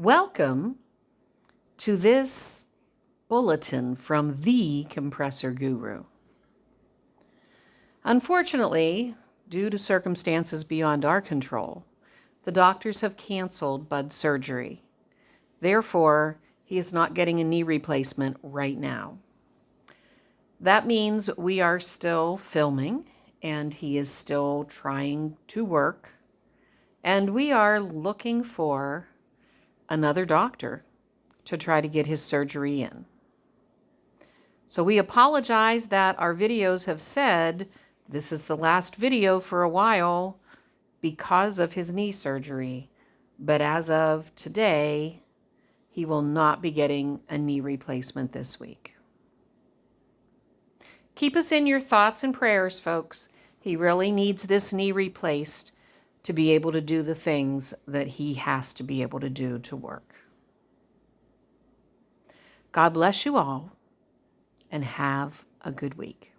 Welcome to this bulletin from the Compressor Guru. Unfortunately, due to circumstances beyond our control, the doctors have canceled Bud's surgery. Therefore, he is not getting a knee replacement right now. That means we are still filming and he is still trying to work, and we are looking for another doctor to try to get his surgery in. So we apologize that our videos have said this is the last video for a while because of his knee surgery. But as of today, he will not be getting a knee replacement this week. Keep us in your thoughts and prayers, folks. He really needs this knee replaced to be able to do the things that he has to be able to do to work. God bless you all, and have a good week.